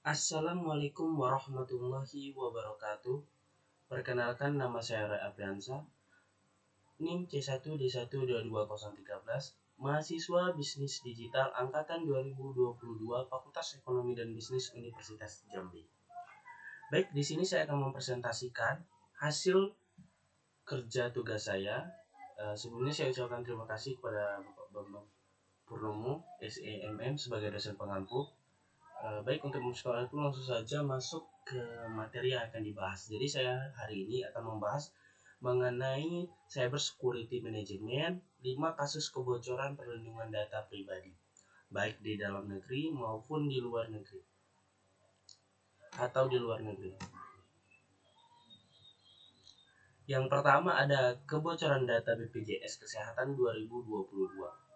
Assalamualaikum warahmatullahi wabarakatuh. Perkenalkan, nama saya Ray Apriansa, NIM C1D1 22013, mahasiswa Bisnis Digital angkatan 2022 Fakultas Ekonomi dan Bisnis Universitas Jambi. Baik, di sini saya akan mempresentasikan hasil kerja tugas saya. Sebelumnya saya ucapkan terima kasih kepada Bapak Bambang Purnomo, SEMM, sebagai dosen pengampu. Baik, untuk mempercepat itu langsung saja masuk ke materi yang akan dibahas. Jadi saya hari ini akan membahas mengenai Cyber Security Management, 5 kasus kebocoran perlindungan data pribadi, baik di dalam negeri maupun di luar negeri atau di luar negeri. Yang pertama ada kebocoran data BPJS Kesehatan 2022.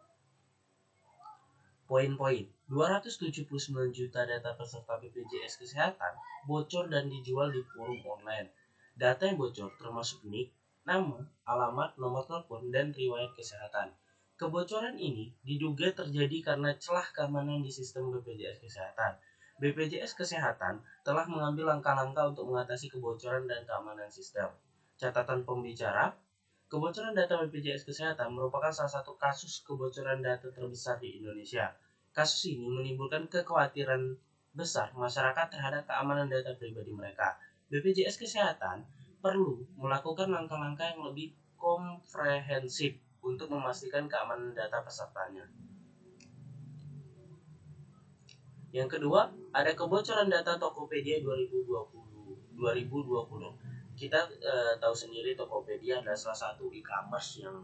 Poin-poin: 279 juta data peserta BPJS Kesehatan bocor dan dijual di forum online. Data yang bocor termasuk NIK, nama, alamat, nomor telepon, dan riwayat kesehatan. Kebocoran ini diduga terjadi karena celah keamanan di sistem BPJS Kesehatan. BPJS Kesehatan telah mengambil langkah-langkah untuk mengatasi kebocoran dan keamanan sistem. Catatan pembicara: kebocoran data BPJS Kesehatan merupakan salah satu kasus kebocoran data terbesar di Indonesia. Kasus ini menimbulkan kekhawatiran besar masyarakat terhadap keamanan data pribadi mereka. BPJS Kesehatan perlu melakukan langkah-langkah yang lebih komprehensif untuk memastikan keamanan data pesertanya. Yang kedua, ada kebocoran data Tokopedia 2020. Kita tahu sendiri Tokopedia adalah salah satu e-commerce yang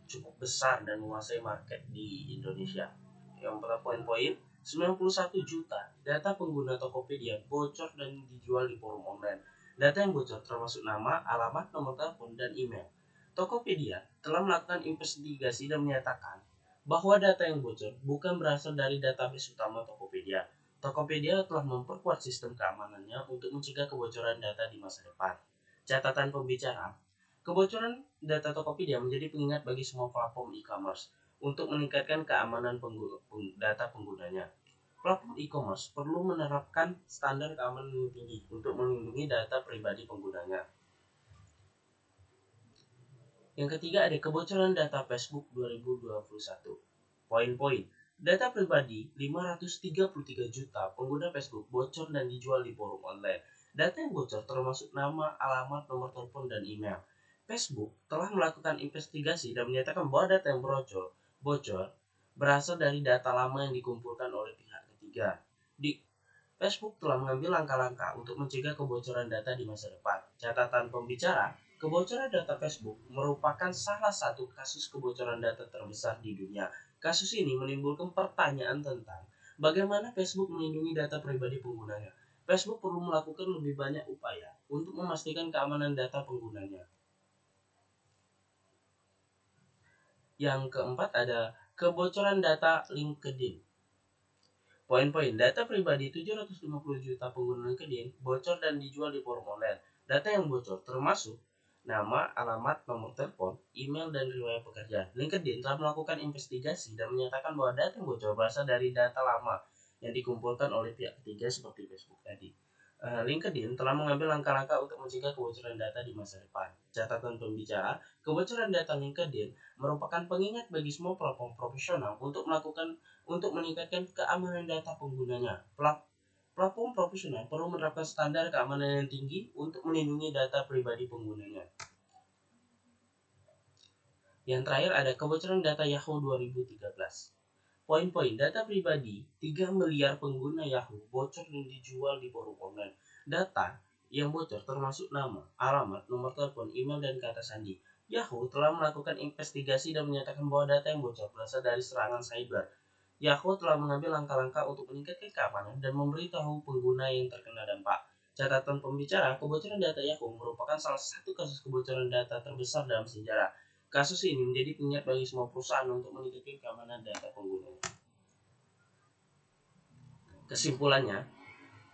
cukup besar dan menguasai market di Indonesia. Yang pertama, poin-poin: 91 juta data pengguna Tokopedia bocor dan dijual di forum online. Data yang bocor termasuk nama, alamat, nomor telepon, dan email. Tokopedia telah melakukan investigasi dan menyatakan bahwa data yang bocor bukan berasal dari database utama Tokopedia. Tokopedia telah memperkuat sistem keamanannya untuk mencegah kebocoran data di masa depan. Catatan pembicara: kebocoran data Tokopedia menjadi pengingat bagi semua platform e-commerce untuk meningkatkan keamanan data penggunanya. Platform e-commerce perlu menerapkan standar keamanan yang tinggi untuk melindungi data pribadi penggunanya. Yang ketiga, ada kebocoran data Facebook 2021. Poin-poin: data pribadi 533 juta pengguna Facebook bocor dan dijual di forum online. Data yang bocor termasuk nama, alamat, nomor telepon, dan email. Facebook telah melakukan investigasi dan menyatakan bahwa data yang bocor berasal dari data lama yang dikumpulkan oleh pihak ketiga. Facebook telah mengambil langkah-langkah untuk mencegah kebocoran data di masa depan. Catatan pembicara: kebocoran data Facebook merupakan salah satu kasus kebocoran data terbesar di dunia. Kasus ini menimbulkan pertanyaan tentang bagaimana Facebook melindungi data pribadi penggunanya. Facebook perlu melakukan lebih banyak upaya untuk memastikan keamanan data penggunanya. Yang keempat, ada kebocoran data LinkedIn. Poin-poin: data pribadi 750 juta pengguna LinkedIn bocor dan dijual di forum online. Data yang bocor termasuk nama, alamat, nomor telepon, email, dan riwayat pekerja. LinkedIn telah melakukan investigasi dan menyatakan bahwa data yang bocor berasal dari data lama yang dikumpulkan oleh pihak ketiga seperti Facebook tadi. LinkedIn telah mengambil langkah-langkah untuk mencegah kebocoran data di masa depan. Catatan pembicara: kebocoran data LinkedIn merupakan pengingat bagi semua platform profesional untuk meningkatkan keamanan data penggunanya. Platform profesional perlu menerapkan standar keamanan yang tinggi untuk melindungi data pribadi penggunanya. Yang terakhir, ada kebocoran data Yahoo 2013. Poin-poin: data pribadi 3 miliar pengguna Yahoo bocor dan dijual di forum online. Data yang bocor termasuk nama, alamat, nomor telepon, email, dan kata sandi. Yahoo telah melakukan investigasi dan menyatakan bahwa data yang bocor berasal dari serangan cyber. Yahoo telah mengambil langkah-langkah untuk meningkatkan keamanan dan memberitahu pengguna yang terkena dampak. Catatan pembicara: kebocoran data Yahoo merupakan salah satu kasus kebocoran data terbesar dalam sejarah. Kasus ini menjadi pengingat bagi semua perusahaan untuk meningkatkan keamanan data pengguna. Kesimpulannya,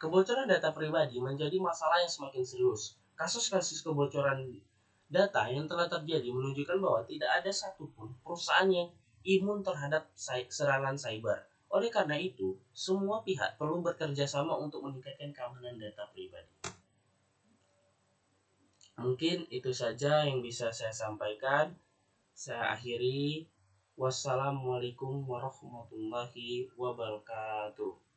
kebocoran data pribadi menjadi masalah yang semakin serius. Kasus-kasus kebocoran data yang telah terjadi menunjukkan bahwa tidak ada satupun perusahaan yang imun terhadap serangan cyber. Oleh karena itu, semua pihak perlu bekerja sama untuk meningkatkan keamanan data pribadi. Mungkin itu saja yang bisa saya sampaikan. Saya akhiri. Wassalamualaikum warahmatullahi wabarakatuh.